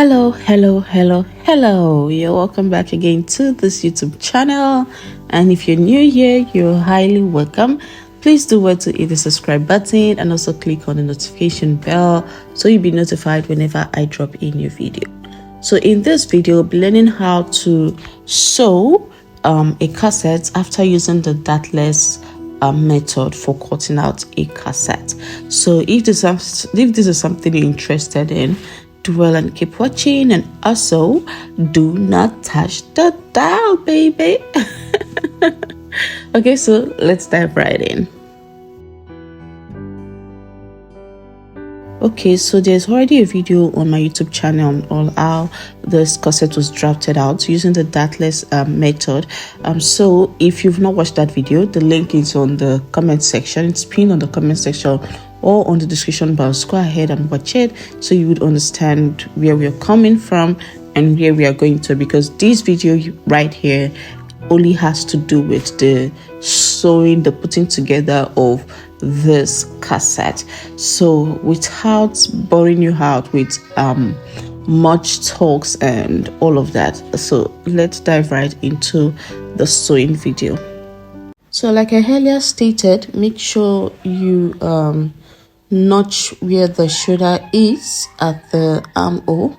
Hello. You're welcome back again to this YouTube channel. And if you're new here, you're highly welcome. Please do well to hit the subscribe button and also click on the notification bell so you'll be notified whenever I drop a new video. So in this video, we'll be learning how to sew a corset after using the Dartless method for cutting out a corset. So if this is something you're interested in, do well and keep watching, and also do not touch the dial, baby. Okay, so let's dive right in. Okay, so there's already a video on my YouTube channel on how this corset was drafted out using the Dartless method. So if you've not watched that video, the link is on the comment section. It's pinned on the comment section or on the description box. Go ahead and watch it so you would understand where we're coming from and where we are going to, because this video right here only has to do with the sewing, the putting together of this corset. So without boring you out with much talks and all of that, so let's dive right into the sewing video. So like I earlier stated, make sure you notch where the shoulder is at the armhole.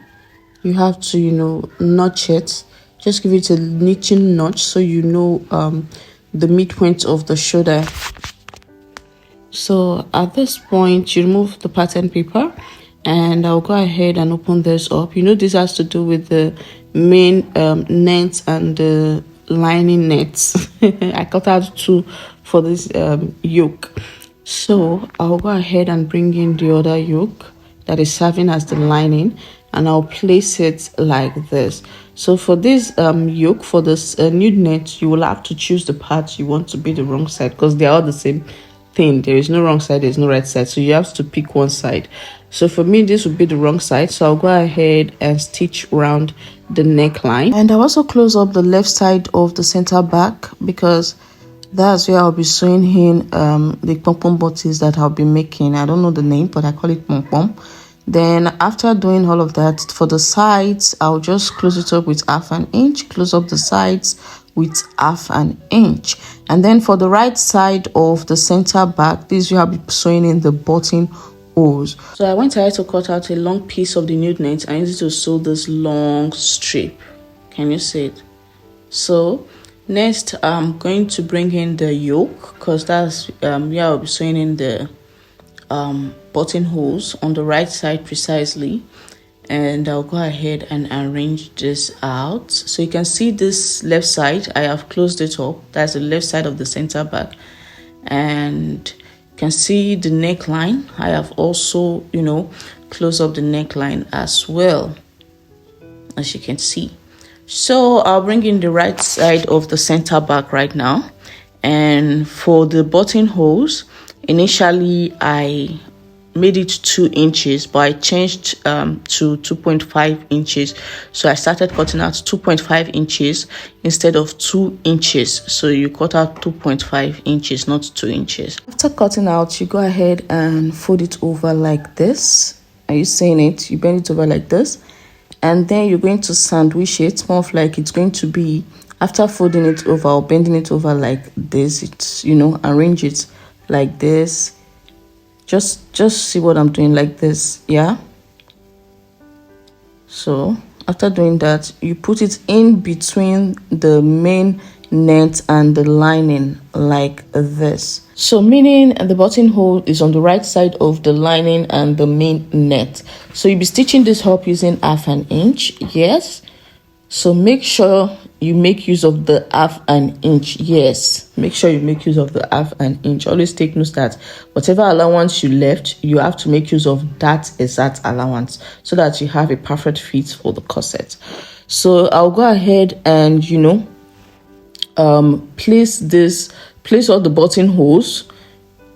You have to notch it. Just give it a knitting notch so you know the midpoint of the shoulder. So at this point, you remove the pattern paper, and I'll go ahead and open this up. This has to do with the main nets and the lining nets. I cut out two for this yoke. So I'll go ahead and bring in the other yoke that is serving as the lining, and I'll place it like this. So for this yoke, for this nude net, you will have to choose the part you want to be the wrong side, because they are all the same thing. There is no wrong side, there's no right side, so you have to pick one side. So for me, this would be the wrong side, so I'll go ahead and stitch around the neckline, and I'll also close up the left side of the center back, because that's where I'll be sewing in the pom-pom bodice that I'll be making. I don't know the name, but I call it pom-pom. Then after doing all of that, for the sides, I'll just close it up with 1/2 inch, close up the sides with 1/2 inch. And then for the right side of the center back, this will be sewing in the button holes. So I went ahead to cut out a long piece of the nude net. I used to sew this long strip. Can you see it? So next, I'm going to bring in the yoke, because that's where I'll be sewing in the buttonholes on the right side precisely. And I'll go ahead and arrange this out. So you can see this left side, I have closed it up. That's the left side of the center back. And you can see the neckline. I have also, closed up the neckline as well, as you can see. So I'll bring in the right side of the center back right now. And for the buttonholes, initially I made it 2 inches, but I changed to 2.5 inches. So I started cutting out 2.5 inches instead of 2 inches. So you cut out 2.5 inches, not 2 inches. After cutting out, you go ahead and fold it over like this. Are you seeing it? You bend it over like this. And then you're going to sandwich it, more of like it's going to be, after folding it over or bending it over like this, it's, arrange it like this. Just see what I'm doing, like this, yeah? So after doing that, you put it in between the main net and the lining like this. So meaning the buttonhole is on the right side of the lining and the main net. So you'll be stitching this up using 1/2 inch, yes? So make sure you make use of the 1/2 inch. Yes, make sure you make use of the 1/2 inch. Always take note that whatever allowance you left, you have to make use of that exact allowance so that you have a perfect fit for the corset. So I'll go ahead and place all the buttonholes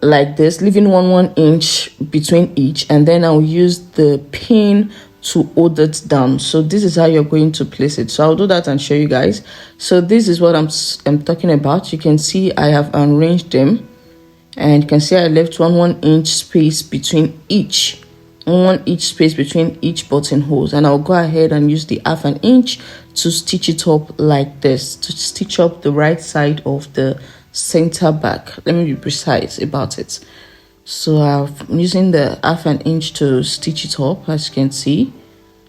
like this, leaving 1 inch between each, and then I'll use the pin to hold it down. So this is how you're going to place it. So I'll do that and show you guys. So this is what I'm talking about. You can see I have arranged them, and you can see I left 1 inch space between each. on each space between each buttonholes, and I'll go ahead and use the 1/2 inch to stitch it up like this, to stitch up the right side of the center back. Let me be precise about it. So I'm using the 1/2 inch to stitch it up, as you can see.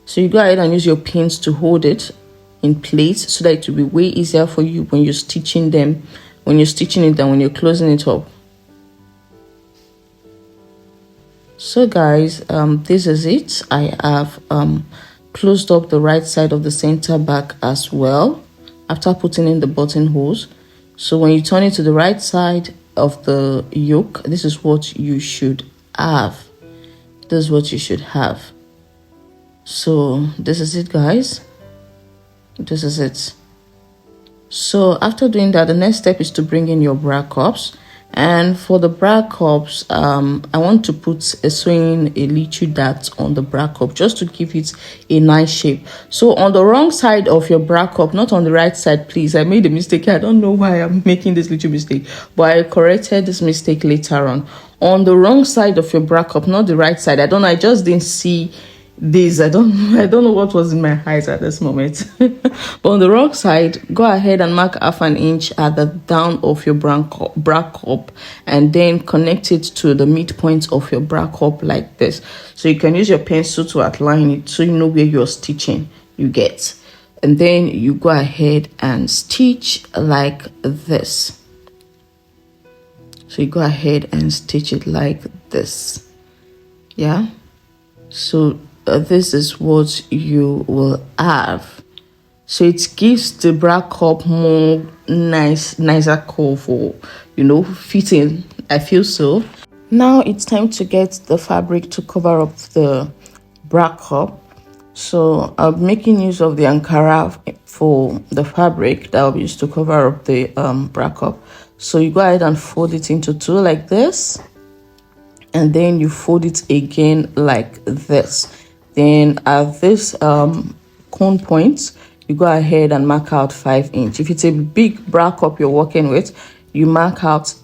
So you go ahead and use your pins to hold it in place so that it will be way easier for you when you're stitching them, when you're stitching it and when you're closing it up. So guys, this is it. I have closed up the right side of the center back as well after putting in the buttonholes. So when you turn it to the right side of the yoke, this is what you should have. This is what you should have. So this is it, guys. This is it. So after doing that, the next step is to bring in your bra cups. And for the bra cups, I want to put sewing a little dart on the bra cup just to give it a nice shape. So on the wrong side of your bra cup, not on the right side, please. I made a mistake. I don't know why I'm making this little mistake, but I corrected this mistake later on. On the wrong side of your bra cup, not the right side. I don't know. I just didn't see this. I don't know what was in my eyes at this moment. But on the wrong side, go ahead and mark 1/2 inch at the down of your bra cup, and then connect it to the midpoint of your bra cup like this. So you can use your pencil to outline it so you know where you're stitching, you get. And then you go ahead and stitch like this. So you go ahead and stitch it like this. Yeah. So this is what you will have. So it gives the bra cup more nicer curve for, you know, fitting. I feel so. Now it's time to get the fabric to cover up the bra cup. So I'm making use of the Ankara for the fabric that I'll use to cover up the bra cup. So you go ahead and fold it into two like this, and then you fold it again like this. Then at this cone point, you go ahead and mark out 5 inch. If it's a big bra cup you're working with, you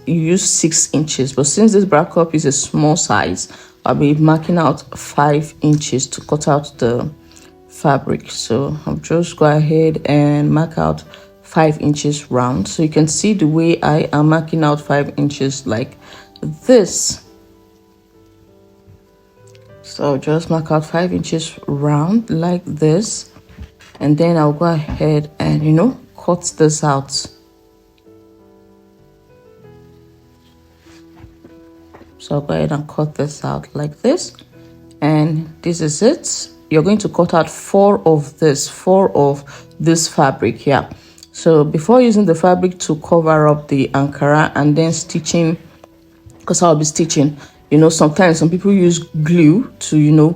use 6 inches. But since this bra cup is a small size, I'll be marking out 5 inches to cut out the fabric. So I'll just go ahead and mark out 5 inches round. So you can see the way I am marking out 5 inches like this. So I'll just mark out 5 inches round like this, and then I'll go ahead and, you know, cut this out. So I'll go ahead and cut this out like this, and this is it. You're going to cut out 4 of this fabric here. So before using the fabric to cover up the Ankara and then stitching, because I'll be stitching, you know, sometimes some people use glue to, you know,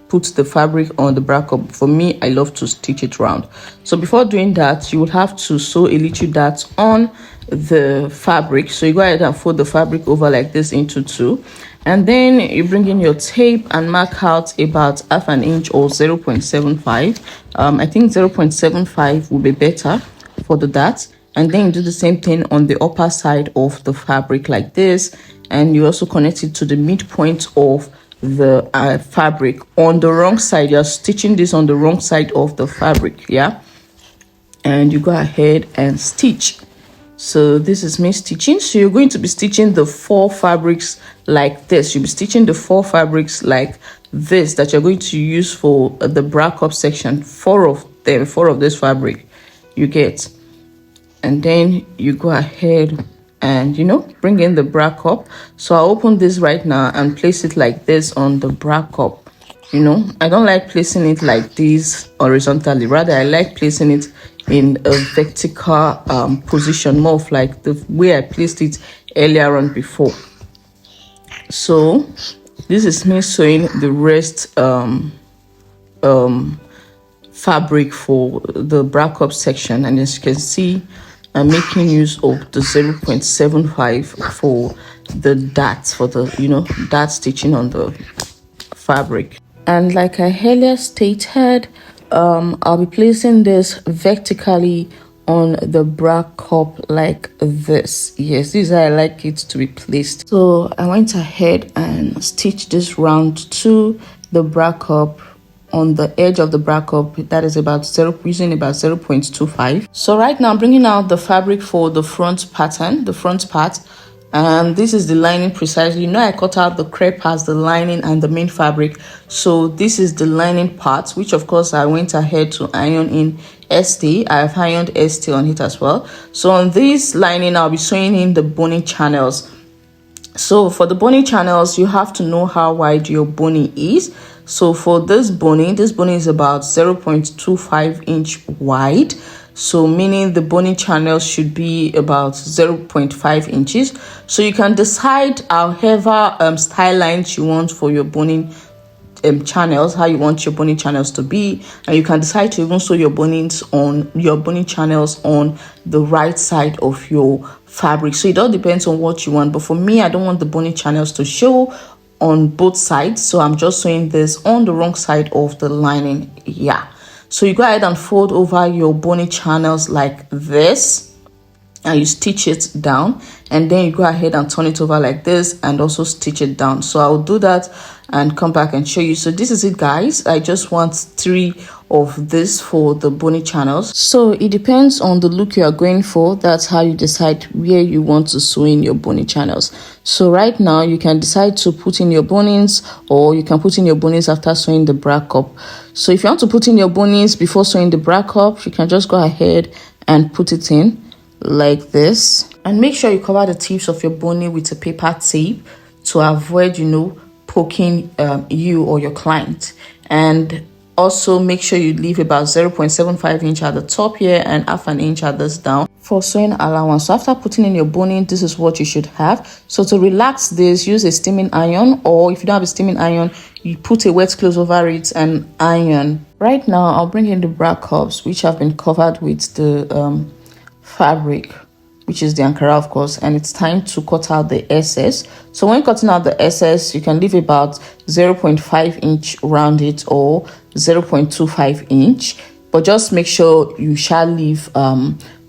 put the fabric on the bra cup. For me, I love to stitch it round. So before doing that, you would have to sew a little dart on the fabric. So you go ahead and fold the fabric over like this into 2, and then you bring in your tape and mark out about 1/2 inch or 0.75. I think 0.75 will be better for the dart. And then you do the same thing on the upper side of the fabric like this, and you also connect it to the midpoint of the fabric. On the wrong side, you're stitching this on the wrong side of the fabric, yeah, and you go ahead and stitch. So this is me stitching. So you're going to be stitching the 4 fabrics like this. You'll be stitching the 4 fabrics like this that you're going to use for the bra cup section. 4 of them, 4 of this fabric, you get. And then you go ahead and, you know, bring in the bra cup. So I'll open this right now and place it like this on the bra cup. You know, I don't like placing it like this horizontally. Rather, I like placing it in a vertical position, more of like the way I placed it earlier on before. So this is me sewing the rest fabric for the bra cup section, and as you can see, I'm making use of the 0.75 for the darts, for the, you know, dart stitching on the fabric. And like I earlier stated, I'll be placing this vertically on the bra cup like this. Yes, this is how I like it to be placed. So I went ahead and stitched this round 2 the bra cup on the edge of the bra cup, that is about using about 0.25. So right now I'm bringing out the fabric for the front pattern, the front part, and this is the lining precisely. You know, I cut out the crepe as the lining and the main fabric, so this is the lining part, which of course I went ahead to iron in ST. I have ironed ST on it as well. So on this lining I'll be sewing in the boning channels. So for the boning channels, you have to know how wide your boning is. So for this boning is about 0.25 inch wide. So meaning the boning channel should be about 0.5 inches. So you can decide however style lines you want for your boning channels, how you want your boning channels to be, and you can decide to even sew your boning channels on the right side of your fabric. So it all depends on what you want, but for me, I don't want the boning channels to show on both sides, so I'm just sewing this on the wrong side of the lining. Yeah, so you go ahead and fold over your boning channels like this, and you stitch it down, and then you go ahead and turn it over like this and also stitch it down. So I'll do that and come back and show you. So this is it, guys. I just want 3 of this for the boning channels. So it depends on the look you are going for. That's how you decide where you want to sew in your boning channels. So right now you can decide to put in your bonings, or you can put in your bonings after sewing the bra cup. So if you want to put in your bonings before sewing the bra cup, you can just go ahead and put it in like this, and make sure you cover the tips of your boning with a paper tape to avoid, you know, poking you or your client. And also make sure you leave about 0.75 inch at the top here and half an inch at this down for sewing allowance. So after putting in your boning, this is what you should have. So to relax this, use a steaming iron, or if you don't have a steaming iron, you put a wet cloth over it and iron. Right now I'll bring in the bra cups, which have been covered with the fabric, which is the Ankara, of course, and it's time to cut out the excess. So when cutting out the excess, you can leave about 0.5 inch around it or 0.25 inch, but just make sure you shall leave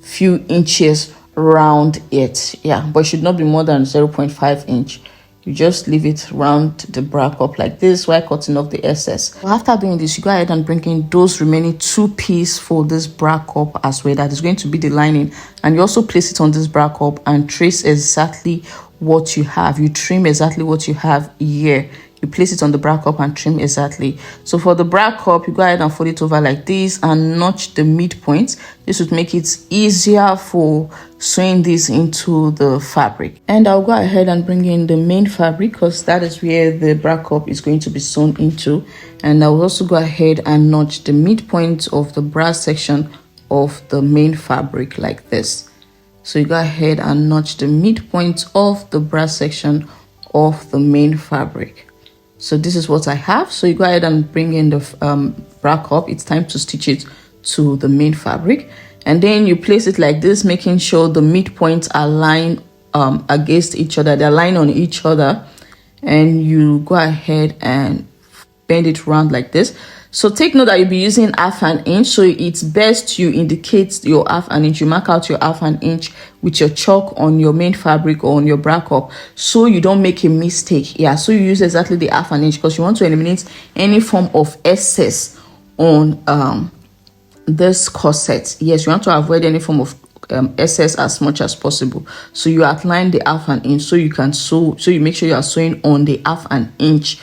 few inches around it. Yeah, but it should not be more than 0.5 inch. You just leave it round the bra cup like this while cutting off the excess. So after doing this, you go ahead and bring in those remaining 2 pieces for this bra cup as well. That is going to be the lining, and you also place it on this bra cup and trace exactly what you have. You trim exactly what you have here. You place it on the bra cup and trim exactly. So for the bra cup, you go ahead and fold it over like this and notch the midpoint. This would make it easier for sewing this into the fabric. And I'll go ahead and bring in the main fabric, because that is where the bra cup is going to be sewn into. And I will also go ahead and notch the midpoint of the bra section of the main fabric like this. So you go ahead and notch the midpoint of the bra section of the main fabric. So this is what I have. So you go ahead and bring in the bra cup. It's time to stitch it to the main fabric, and then you place it like this, making sure the midpoints are lined against each other. They're lying on each other, and you go ahead and bend it around like this. So take note that you'll be using half an inch. So it's best you indicate your half an inch. You mark out your half an inch with your chalk on your main fabric or on your bra cup, so you don't make a mistake. Yeah, so you use exactly the half an inch, because you want to eliminate any form of excess on this corset. Yes, you want to avoid any form of excess as much as possible. So you outline the half an inch so you can sew. So you make sure you are sewing on the half an inch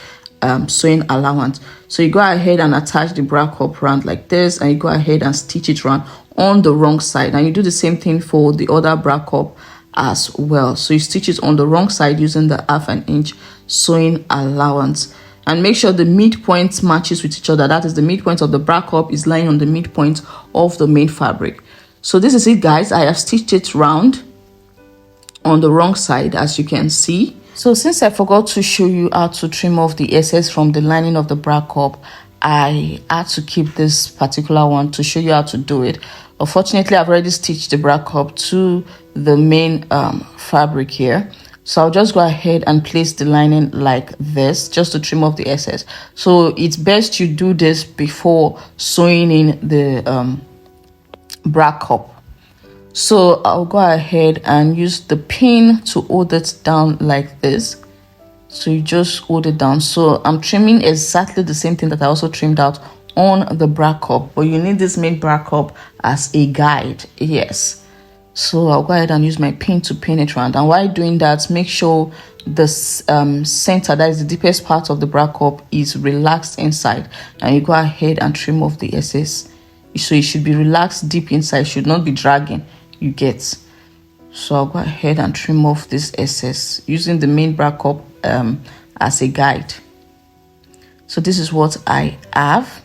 sewing allowance. So you go ahead and attach the bra cup round like this, and you go ahead and stitch it round on the wrong side, and you do the same thing for the other bra cup as well. So you stitch it on the wrong side using the half an inch sewing allowance, and make sure the midpoint matches with each other. That is, the midpoint of the bra cup is lying on the midpoint of the main fabric. So this is it, guys. I have stitched it round on the wrong side, as you can see. So since I forgot to show you how to trim off the excess from the lining of the bra cup, I had to keep this particular one to show you how to do it. Unfortunately, I've already stitched the bra cup to the main fabric here. So I'll just go ahead and place the lining like this just to trim off the excess. So it's best you do this before sewing in the bra cup. So I'll go ahead and use the pin to hold it down like this. So you just hold it down. So I'm trimming exactly the same thing that I also trimmed out on the bra cup, but you need this main bra cup as a guide. Yes. So I'll go ahead and use my pin to pin it around. And while doing that, make sure the center, that is the deepest part of the bra cup, is relaxed inside. And you go ahead and trim off the excess. So it should be relaxed deep inside, should not be dragging, you get. So I'll go ahead and trim off this excess using the main bra cup as a guide. So this is what I have.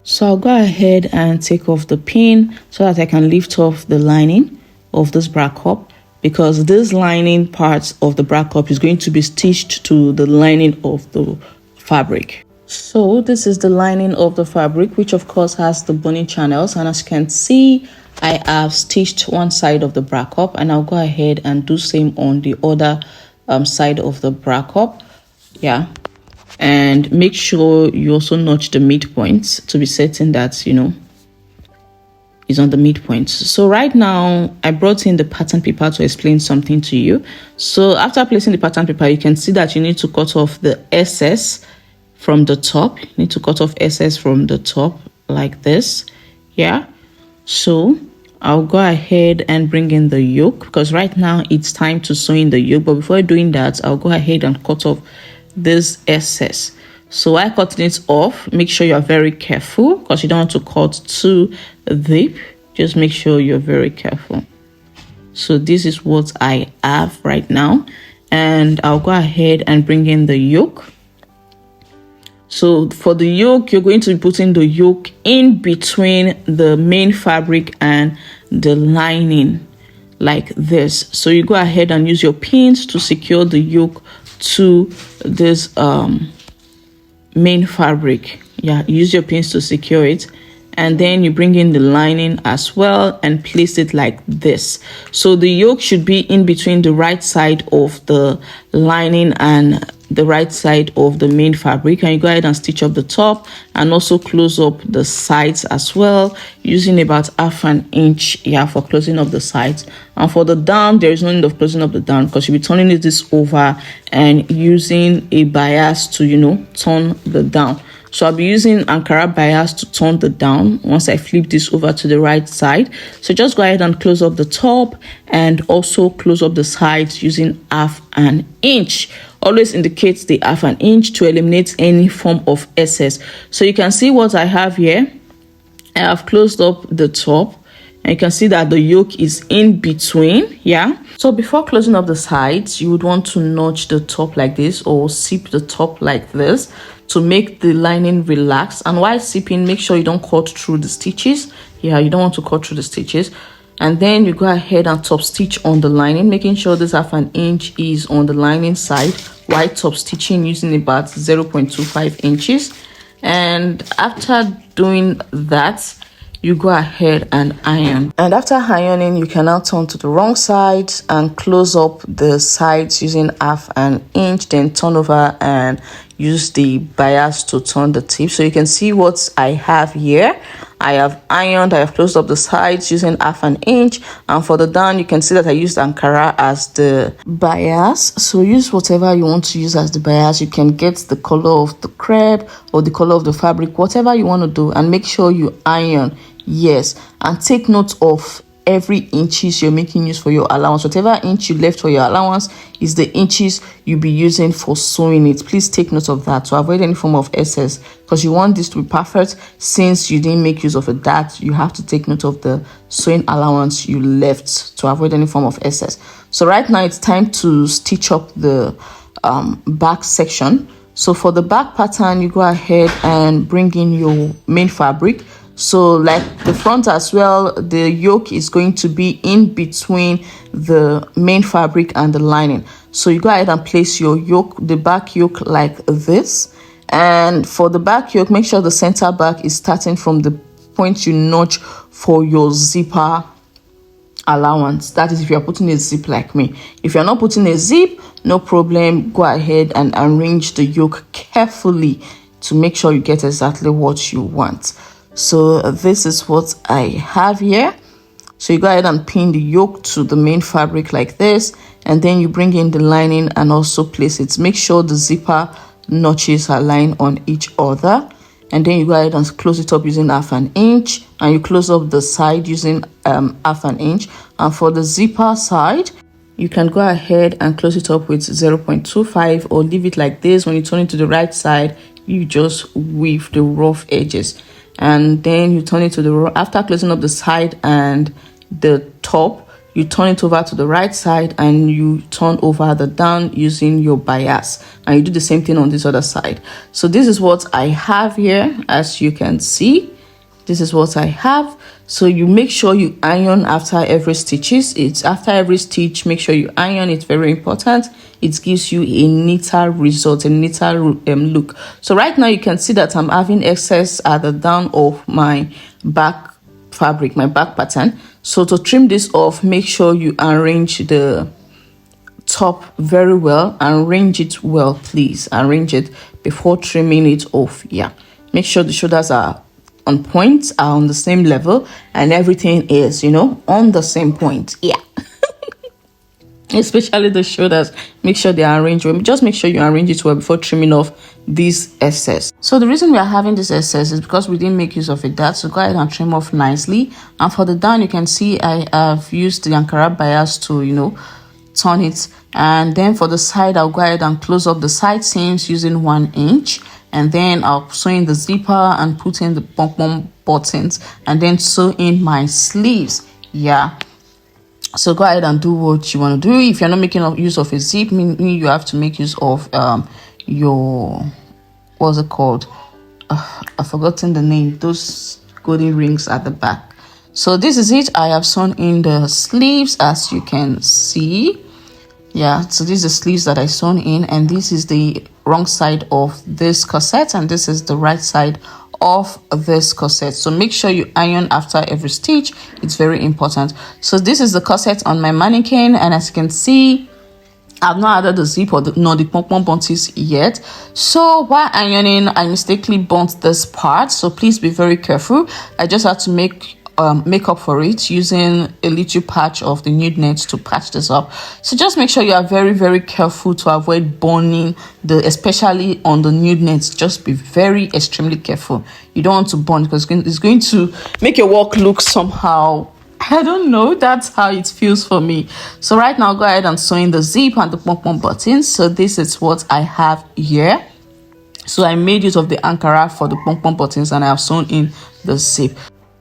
So I'll go ahead and take off the pin so that I can lift off the lining of this bra cup, because this lining part of the bra cup is going to be stitched to the lining of the fabric. So this is the lining of the fabric, which of course has the boning channels, and as you can see, I have stitched one side of the bra cup, and I'll go ahead and do same on the other side of the bra cup. Yeah, and make sure you also notch the midpoints to be certain that is on the midpoint. So right now I brought in the pattern paper to explain something to you. So after placing the pattern paper, you can see that you need to cut off the excess from the top. You need to cut off excess from the top like this. Yeah, so I'll go ahead and bring in the yoke, because right now it's time to sew in the yoke. But before doing that, I'll go ahead and cut off this excess. So while cutting it off, make sure you're very careful, because you don't want to cut too deep. Just make sure you're very careful. So this is what I have right now, and I'll go ahead and bring in the yoke. So for the yoke, you're going to be putting the yoke in between the main fabric and the lining like this. So you go ahead and use your pins to secure the yoke to this main fabric. Yeah, use your pins to secure it, and then you bring in the lining as well and place it like this. So the yoke should be in between the right side of the lining and the right side of the main fabric, and you go ahead and stitch up the top and also close up the sides as well, using about ½ an inch for closing up the sides. And for the down, there is no need of closing up the down, because you'll be turning this over and using a bias to turn the down. So I'll be using Ankara bias to turn the down once I flip this over to the right side. So just go ahead and close up the top and also close up the sides using ½ an inch. Always indicate the ½ an inch to eliminate any form of excess. So you can see what I have here. I have closed up the top, and you can see that the yoke is in between. Yeah, so before closing up the sides, you would want to notch the top like this, or zip the top like this, to make the lining relax. And while zipping, make sure you don't cut through the stitches. Yeah, you don't want to cut through the stitches. And then you go ahead and top stitch on the lining, making sure this ½ an inch is on the lining side, while top stitching using about 0.25 inches. And after doing that, you go ahead and iron. And after ironing, you can now turn to the wrong side and close up the sides using ½ an inch, then turn over and use the bias to turn the tip. So you can see what I have here. I have ironed, I have closed up the sides using ½ an inch, and for the down, you can see that I used Ankara as the bias. So use whatever you want to use as the bias. You can get the color of the crepe or the color of the fabric, whatever you want to do, and make sure you iron. Yes, and take note of every inches you're making use for your allowance. Whatever inch you left for your allowance is the inches you'll be using for sewing it. Please take note of that to avoid any form of excess, because you want this to be perfect. Since you didn't make use of a dart, you have to take note of the sewing allowance you left to avoid any form of excess. So right now it's time to stitch up the back section. So for the back pattern, you go ahead and bring in your main fabric. So like the front as well, the yoke is going to be in between the main fabric and the lining. So you go ahead and place your yoke, the back yoke, like this. And for the back yoke, make sure the center back is starting from the point you notch for your zipper allowance. That is if you're putting a zip like me. If you're not putting a zip, no problem. Go ahead and arrange the yoke carefully to make sure you get exactly what you want. So this is what I have here. So you go ahead and pin the yoke to the main fabric like this, and then you bring in the lining and also place it. Make sure the zipper notches are lying on each other, and then you go ahead and close it up using 1/2 inch, and you close up the side using 1/2 inch. And for the zipper side, you can go ahead and close it up with 0.25 or leave it like this. When you turn it to the right side, you just weave the rough edges, and then you turn it to the after closing up the side and the top, you turn it over to the right side and you turn over the down using your bias, and you do the same thing on this other side. So this is what I have here. As you can see, this is what I have. So you make sure you iron after every stitches. It's after every stitch, make sure you iron. It's very important. It gives you a neater result, a neater look. So right now you can see that I'm having excess at the down of my back fabric, my back pattern. So to trim this off, make sure you arrange the top very well. Arrange it well, please. Arrange it before trimming it off. Yeah, make sure the shoulders are on point, are on the same level, and everything is, you know, on the same point. Yeah. Especially the shoulders, make sure they are arranged well. Just make sure you arrange it well before trimming off this excess. So the reason we are having this excess is because we didn't make use of a dart, so go ahead and trim off nicely. And for the down, you can see I have used the Ankara bias to, you know, turn it. And then for the side, I'll go ahead and close up the side seams using 1 inch, and then I'll sew in the zipper and put in the pom-pom buttons, and then sew in my sleeves. Yeah, so go ahead and do what you want to do. If you're not making use of a zip, meaning you have to make use of your, what's it called, I've forgotten the name, those golden rings at the back. So this is it. I have sewn in the sleeves, as you can see. Yeah, so this is the sleeves that I sewn in, and this is the wrong side of this corset, and this is the right side of this corset. So make sure you iron after every stitch. It's very important. So this is the corset on my mannequin, and as you can see, I've not added the zip or the pom-pom bunties yet. So while ironing, I mistakenly burnt this part, so please be very careful. I just had to make up for it using a little patch of the nude net to patch this up. So just make sure you are very, very careful to avoid burning especially on the nude nets. Just be very extremely careful. You don't want to burn, because it's going to make your work look somehow, I don't know, that's how it feels for me. So right now, go ahead and sew in the zip and the pom-pom buttons. So this is what I have here. So I made use of the Ankara for the pom-pom buttons, and I have sewn in the zip.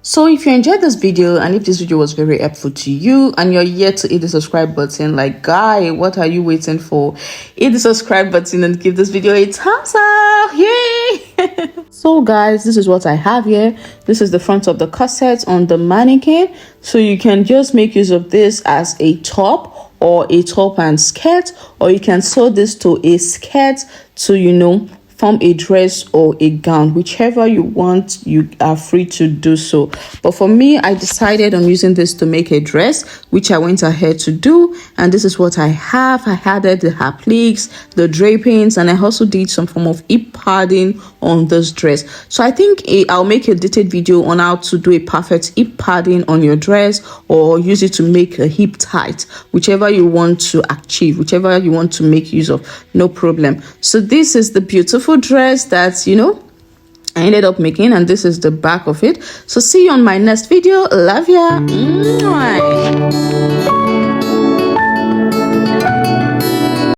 So if you enjoyed this video, and if this video was very helpful to you, and you're yet to hit the subscribe button, like, guy, what are you waiting for? Hit the subscribe button and give this video a thumbs up. Yay! So guys, this is what I have here. This is the front of the corset on the mannequin. So you can just make use of this as a top, or a top and skirt, or you can sew this to a skirt to, you know, form a dress or a gown. Whichever you want, you are free to do so. But for me, I decided on using this to make a dress, which I went ahead to do. And this is what I have. I added the appliques, the drapings, and I also did some form of hip padding on this dress. So I think I'll make a detailed video on how to do a perfect hip padding on your dress, or use it to make a hip tight, whichever you want to achieve, whichever you want to make use of, no problem. So this is the beautiful dress that, you know, I ended up making, and this is the back of it. So see you on my next video. Love ya. Mwah.